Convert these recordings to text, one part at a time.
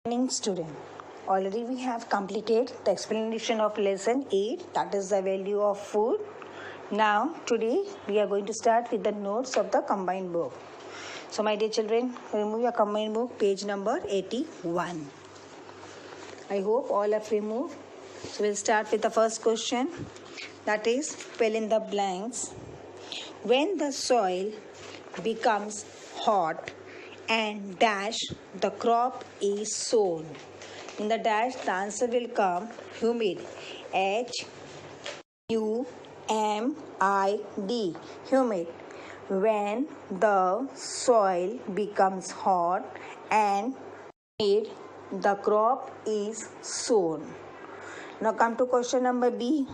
Morning student. Already we have completed the explanation of lesson 8, that is the value of food. Now today we are going to start with the notes of the combined book. So my dear children, remove your combined book, page number 81. I hope all have removed. So we'll start with the first question, that is fill in the blanks. When the soil becomes hot and dash the crop is sown. In the dash the answer will come humid. HUMID, humid. When the soil becomes hot and humid, the crop is sown. Now come to question number B.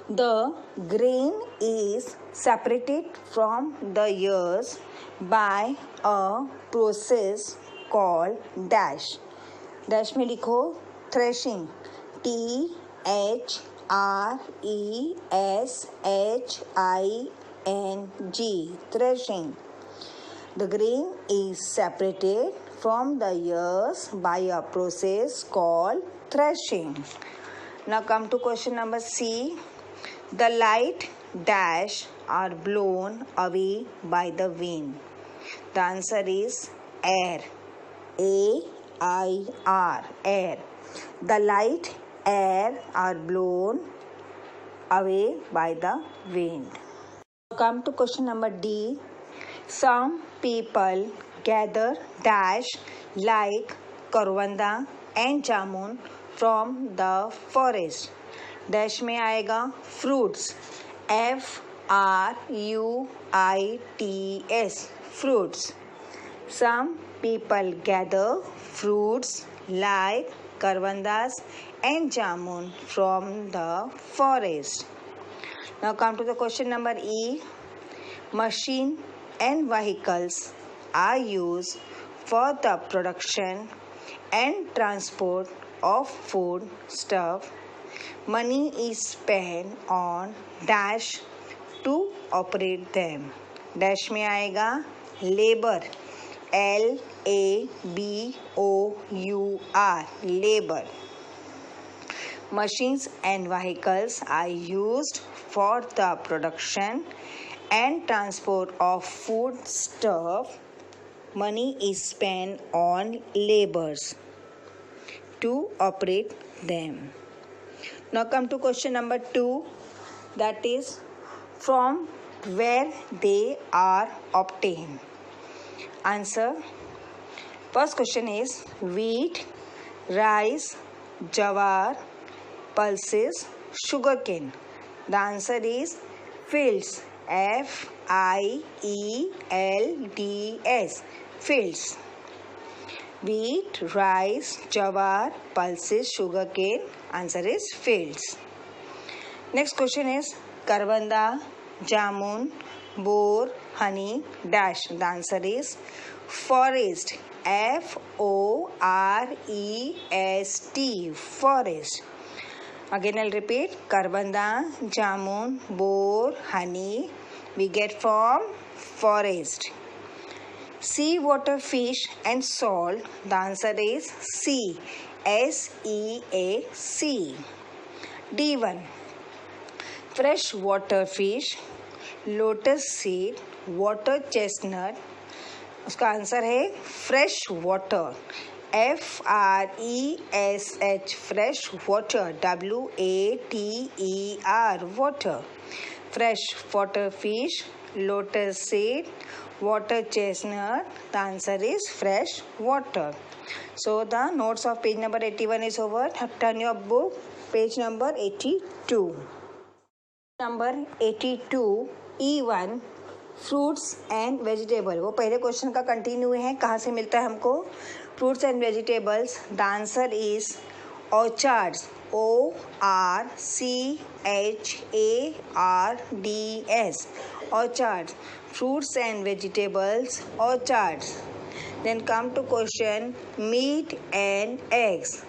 The grain is separated from the ears by a process called dash. Dash में लिखो threshing. THRESHING, threshing. The grain is separated from the ears by a process called threshing. Now come to question number C. The light dash are blown away by the wind. The answer is air. AIR, air. The light air are blown away by the wind. Come to question number D. Some people gather dash like करवंदा and jamun from the forest. Dash में आएगा fruits. FRUITS, fruits. Some people gather fruits like karwandas and jamun from the forest. Now come to the question number E. Machine and vehicles are used for the production and transport of food stuff. Money is spent on dash to operate them. Dash में आएगा labor. LABOUR, labor. Machines and vehicles are used for the production and transport of food stuff. Money is spent on labors to operate them. Now come to question number 2, that is from where they are obtained. Answer. First question is wheat, rice, jawar, pulses, sugarcane. The answer is fields. FIELDS, fields. Wheat, rice, jawar, pulses, sugarcane. Answer is fields. Next question is karwanda, jamun, bor, honey, dash. The answer is forest. FOREST, forest. Again I'll repeat. Karwanda, jamun, bor, honey we get from forest. Sea water, fish and salt. The answer is sea. SEAC. D1. Fresh water fish, lotus seed, water chestnut. उसका answer है fresh water. FRESH, fresh water. WATER, water. Fresh water fish, lotus seed, water chestnut. The answer is fresh water. So the notes of page number 81 is over. Turn your book, page number 82. Number 82, E1, fruits and vegetable. वो पहले question का continue है. कहाँ से मिलता है हमको fruits and vegetables? The answer is orchards. ORCHARDS, orchards. Fruits and vegetables, orchards. Then come to question meat and eggs.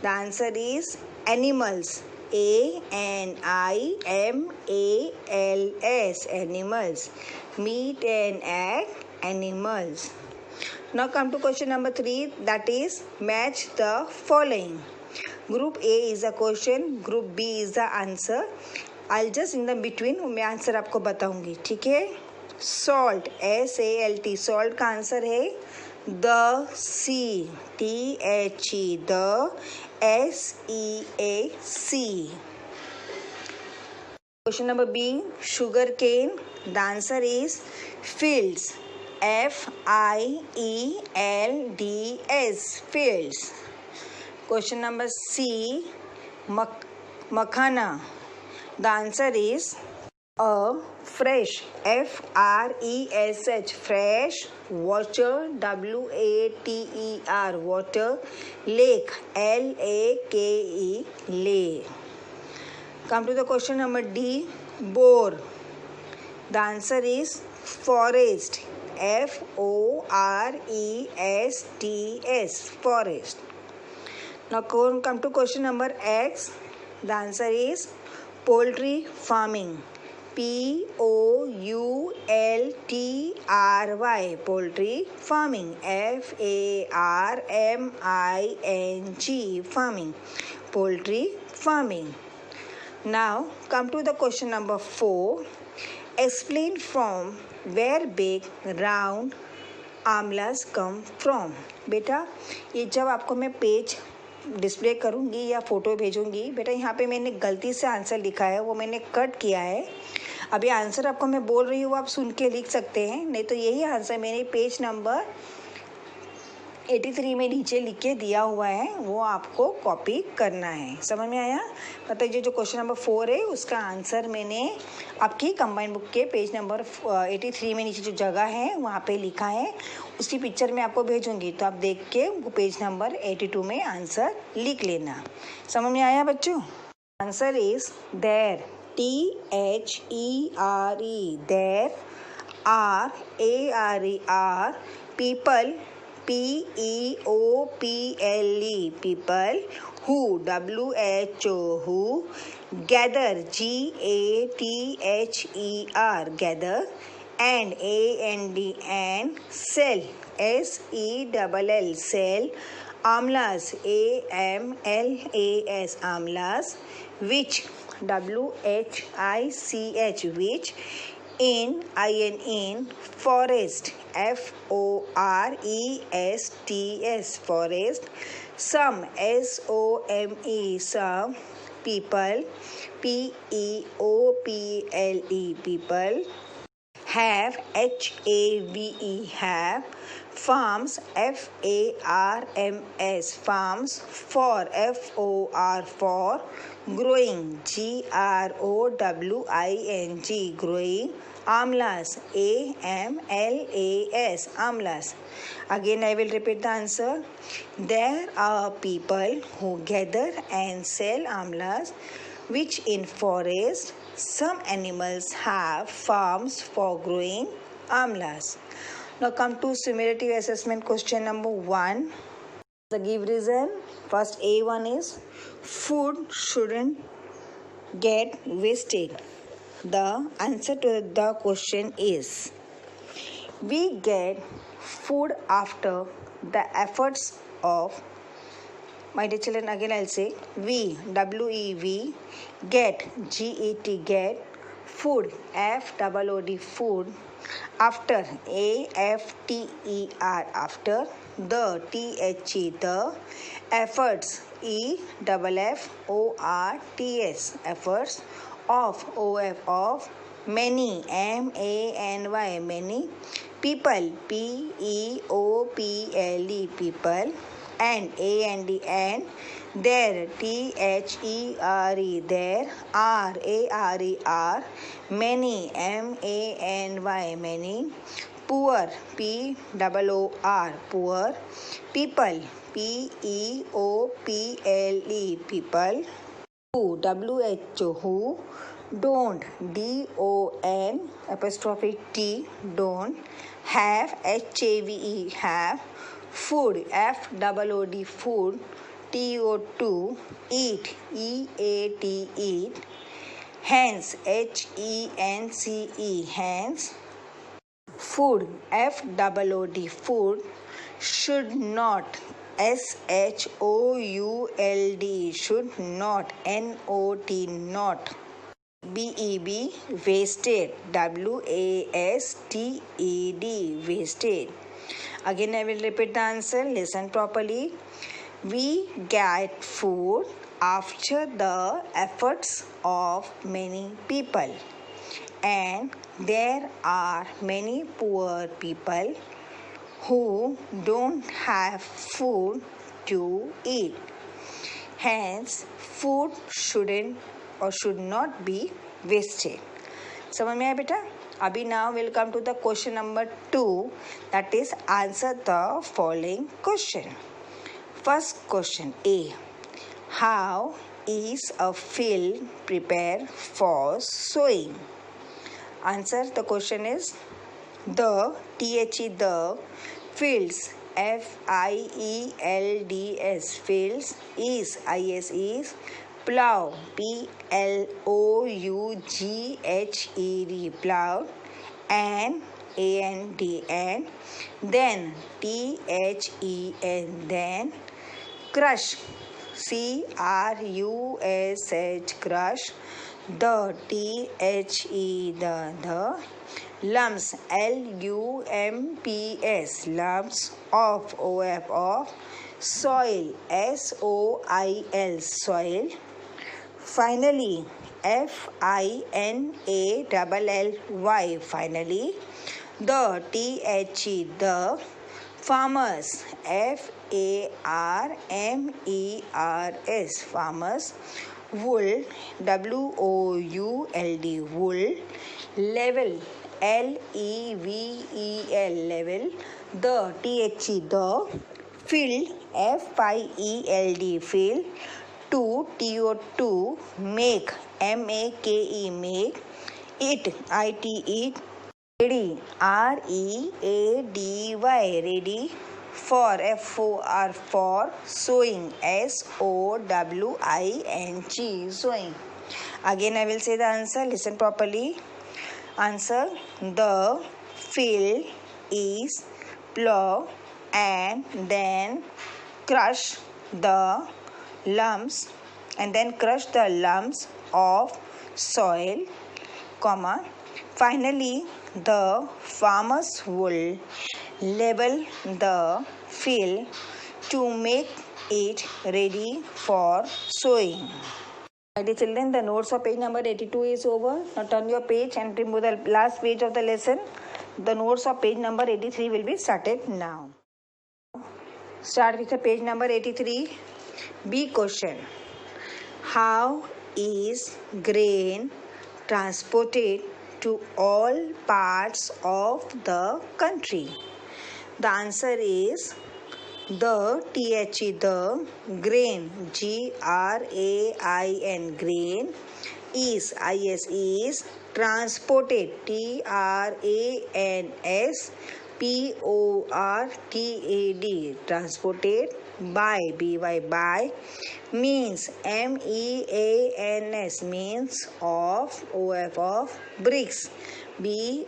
The answer is animals. ANIMALS, animals. Meat and egg, animals. Now come to question number 3, that is match the following. Group A is a question, Group B is the answer. I'll just in the between मैं answer आपको बताऊंगी, ठीक है. Salt SALT, salt का answer है the sea THE, the SEAC. Question number B, sugar cane, the answer is fields, FIELDS, fields. Question number C, makhana, the answer is a fresh, FRESH, fresh, water, WATER, water, lake, LAKE, lake. Come to the question number D, bore, the answer is forest, FORESTS, forest. Now come to question number X, the answer is poultry farming, POULTRY, poultry farming, FARMING, farming, poultry farming. Now come to the question number 4, explain from where big round amlas come from. बेटा ये जब आपको मैं page display करूँगी या photo भेजूँगी, बेटा यहाँ पे मैंने गलती से आंसर लिखा है, वो मैंने कट किया है. अभी आंसर आपको मैं बोल रही हूँ, आप सुन के लिख सकते हैं, नहीं तो यही आंसर मैंने पेज नंबर 83 में नीचे लिख के दिया हुआ है, वो आपको कॉपी करना है. समझ में आया? मतलब ये जो क्वेश्चन नंबर 4 है उसका आंसर मैंने आपकी कंबाइंड बुक के पेज नंबर 83 में नीचे जो जगह है वहाँ पे लिखा है, उसकी पिक्चर मैं आपको भेजूंगी, तो आप देख के वो पेज नंबर 82 में आंसर लिख लेना. समझ में आया बच्चों? Answer is there, THERE, there, RARE, people, PEOPLE, people, who, WHO, who, gather, GATHER, gather, and and sell, SELL, sell, amlas, AMLAS, amlas, which, WHICH, which, in forest, FORESTS, forest, some, SOME, some, people, PEOPLE, people, have, HAVE, have, farms, FARMS, farms, for, FOR, for, growing, GROWING, growing, amlas, AMLAS, amlas. Again I will repeat the answer. There are people who gather and sell amlas, which in forest. Some animals have farms for growing amlas. Now come to summative assessment question number 1. The give reason. First A1 is food shouldn't get wasted. The answer to the question is we get food after the efforts of, my dear children, again I'll say we, WEV, get, GET, get, food, FOOD, food, after, AFTER, after, the, THE, the, efforts, EFFORTS, efforts, of, OF, of, many, MANY, many, people, PEOPLE, people, and and, there, THERE, there, RARER, many, MANY, many, poor, POOR, poor, people, PEOPLE, people, who, WHO, who, don't, DON, apostrophe T, don't, have, HAVE, have, food, FOOD, food, TO2, eat, EAT, eat, hence, HENCE, hence, food, F-O-O-D, food, should not, S-H-O-U-L-D, should not, N-O-T, not, B-E-B, wasted, W-A-S-T-E-D, wasted. Again I will repeat the answer, listen properly. We get food after the efforts of many people, and there are many poor people who don't have food to eat. Hence, food shouldn't or should not be wasted. समझ में आया बेटा? अभी now we'll come to the question number 2, that is answer the following question. First question A. How is a field prepared for sowing? Answer the question is the, T-H-E, the fields, F-I-E-L-D-S, fields, is, I-S, is, plow, P-L-O-U-G-H-E-D, plow, and A-N-D, and then, T-H-E-N, then, crush, C-R-U-S-H, crush, the, T-H-E, the, lumps, L-U-M-P-S, lumps, of, O-F, of, soil, S-O-I-L, soil, finally, F-I-N-A-L-L-Y, finally, the, T-H-E, the, farmers, F-A-R-M-E-R-S, farmers, wool, W-O-U-L-D, wool, level, L-E-V-E-L, level, the, T-H-E, the, field, F-I-E-L-D, field, to, T-O, make, M-A-K-E, make, it, I-T, it, ready, R-E-A-D-Y, ready, for, F-O-R, for, sowing, S-O-W-I-N-G, sowing. Again I will say the answer, listen properly. Answer, the field is plow and then crush the lumps of soil, comma, finally the farmers will level the field to make it ready for sowing. My dear children, the notes of page number 82 is over. Now turn your page and remove the last page of the lesson. The notes of page number 83 will be started now. Start with the page number 83. B question. How is grain transported to all parts of the country? The answer is the, T-H-E, the, grain, G-R-A-I-N, grain, is, I-S, is, transported, T-R-A-N-S-P-O-R-T-A-D, transported, by, B-Y, by, means, M-E-A-N-S, means, of, O-F, of, bricks, B-R-I-C-K-S,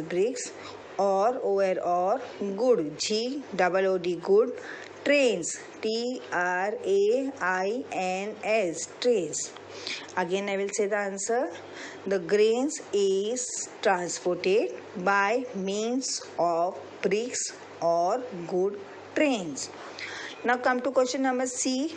bricks, or good, G-O-O-D, good, trains, T-R-A-I-N-S, trains. Again I will say the answer. The grains is transported by means of bricks or good trains. Now come to question number C.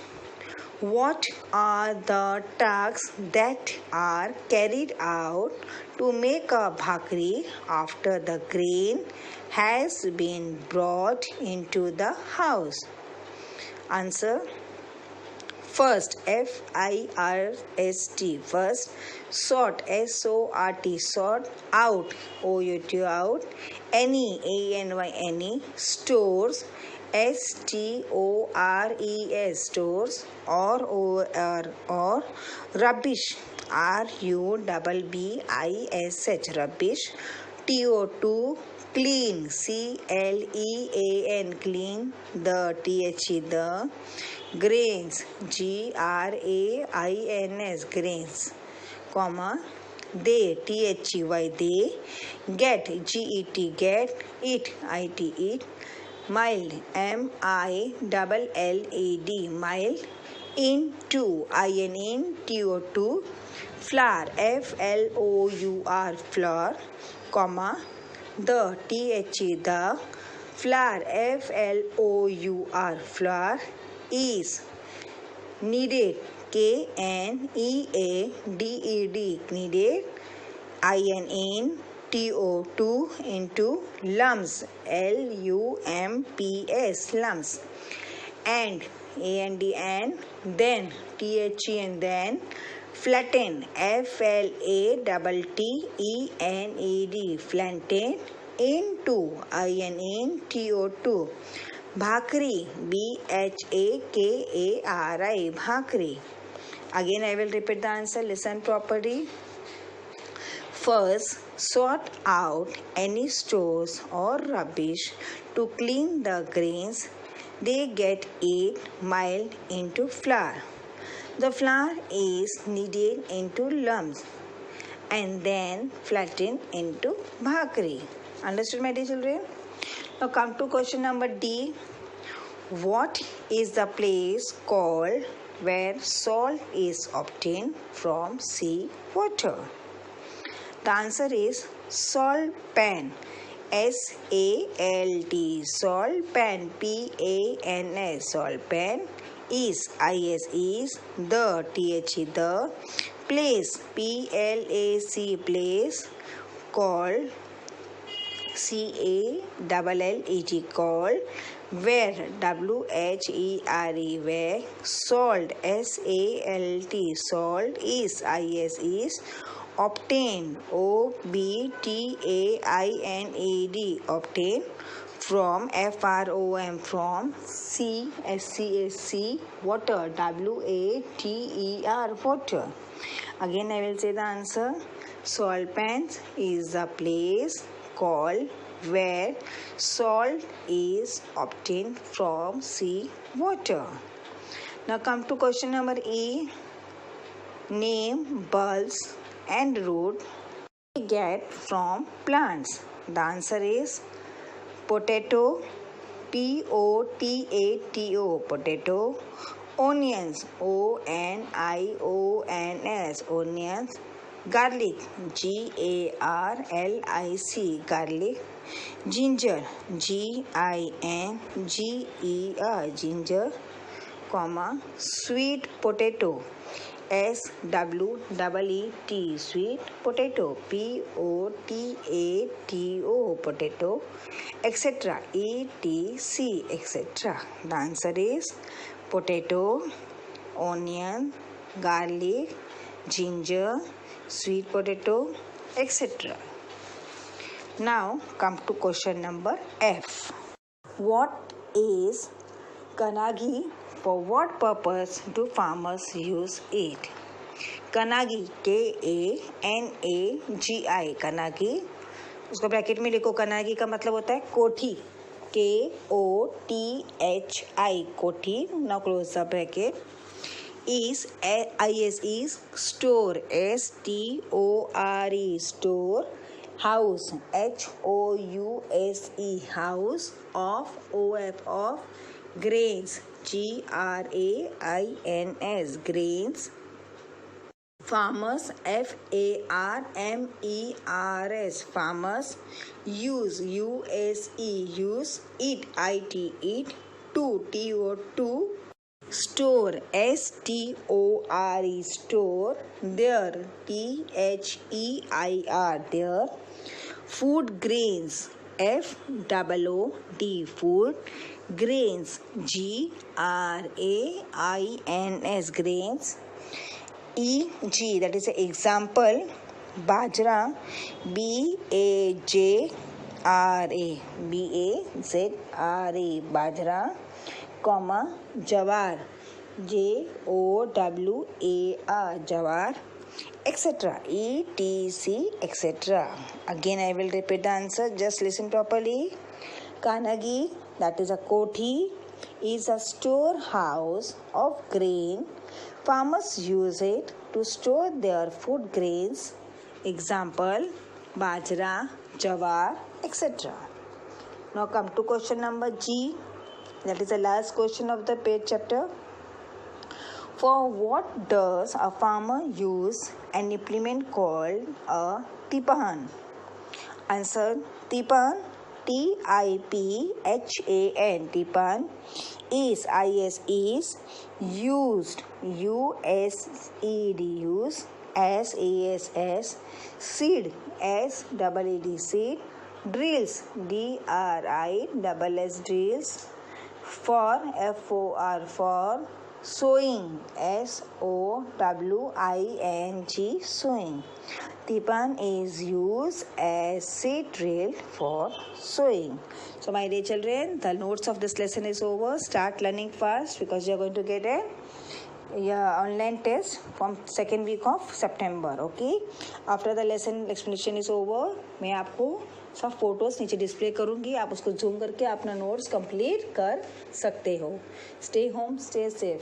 What are the tasks that are carried out to make a bhakri after the grain has been brought into the house? Answer. First, F-I-R-S-T, first, sort, S-O-R-T, sort, out, O-U-T, out, any, A-N-Y, any, stores, S-T-O-R-E-S, stores, or rubbish, R-U-B-B-I-S-H, rubbish, T-O-2, clean, C-L-E-A-N, clean, the, T-H-E, the, grains, G-R-A-I-N-S, grains, comma, they, T-H-E-Y, they, get, G-E-T, get, eat, I-T, eat, mild, M-I-L-L-A-D, mild, into, I-N-T-O-2, flour, F-L-O-U-R, flour, comma, the, T-H-E, the, flour, F-L-O-U-R, flour, is, needed, K-N-E-A-D-E-D, needed, I-N-N-T-O-2, into, lumps, L-U-M-P-S, lumps, and, A-N-D, and, then, T-H-E, and then, flatten, F-L-A-T-T-E-N-E-D, flatten, into, I-N-N-T-O-2, bhakri, B-H-A-K-A-R-I, bhakri. Again, I will repeat the answer. Listen properly. First, sort out any stores or rubbish to clean the grains. They get it miled into flour. The flour is kneaded into lumps and then flattened into bhakri. Understood, my dear children? Now come to question number D. What is the place called where salt is obtained from sea water? The answer is salt pan. S-A-L-T, salt pan, P-A-N-S, salt pan, is, I-S, is, the, T-H-E, the, place, P-L-A-C, place, called, C-A-L-L-E-T, called, where, W-H-E-R-E, where, salt, S-A-L-T, salt, is, I-S, is, obtain, O-B-T-A-I-N-E-D, obtain, from, F-R-O-M, from, sea, S-C-A-C, water, W-A-T-E-R, water. Again, I will say the answer. Salt pans is a place called where salt is obtained from sea water. Now come to question number E. Name bulbs and root we get from plants. The answer is potato, P-O-T-A-T-O, potato, onions, O-N-I-O-N-S, onions, garlic, G-A-R-L-I-C, garlic, ginger, G-I-N-G-E-R, ginger, comma, sweet potato, S-W-E-E-T, sweet potato, P-O-T-A-T-O, potato, etc., E-T-C, etc. The answer is potato, onion, garlic, ginger, sweet potato, etc. Now come to question number F. What is Kanagi? For what purpose do farmers use it? Kanagi, K-A-N-A-G-I, Kanagi. उसको bracket में लिखो. Kanagi का मतलब होता है कोठी, K-O-T-H-I, कोठी. Now close the bracket. Is, I-S, is, store, S-T-O-R-E, store, house, H-O-U-S-E, house, of, O-F, of, grains, G-R-A-I-N-S, grains, farmers, F-A-R-M-E-R-S, farmers, use, U-S-E, use, eat, I-T, eat, to, T-O-2, store, S-T-O-R-E, store, there, T-H-E-I-R, there, food grains, F-O-O-D, food, grains, G-R-A-I-N-S, grains, E-G, that is an example, bajra, B-A-J-R-A, B-A-Z-R-A, bajra, comma, jawar, J-O-W-A-R, jawar, etc., E-T-C, etc. Again, I will repeat the answer. Just listen properly. Kanagi, that is a kothi, is a storehouse of grain. Farmers use it to store their food grains Example, bajra, jawar, etc. Now come to question number G. That is the last question of the page chapter. For what does a farmer use an implement called a tipan? Answer, tipan, T-I-P-H-A-N, tipan is used, U-S-E-D, use, S-A-S-S, seed, S-E-E-D, seed, drills, D-R-I-S-S, drills, for, F-O-R, for, sowing, S-O-W-I-N-G, sowing. Tipan is used as seed drill for sowing. So my dear children, the notes of this lesson is over. Start learning fast because you are going to get a online test from second week of September. Okay, after the lesson explanation is over, मैं आपको सब photos नीचे display करूँगी, आप उसको zoom करके अपना notes complete कर सकते हो. Stay home, stay safe.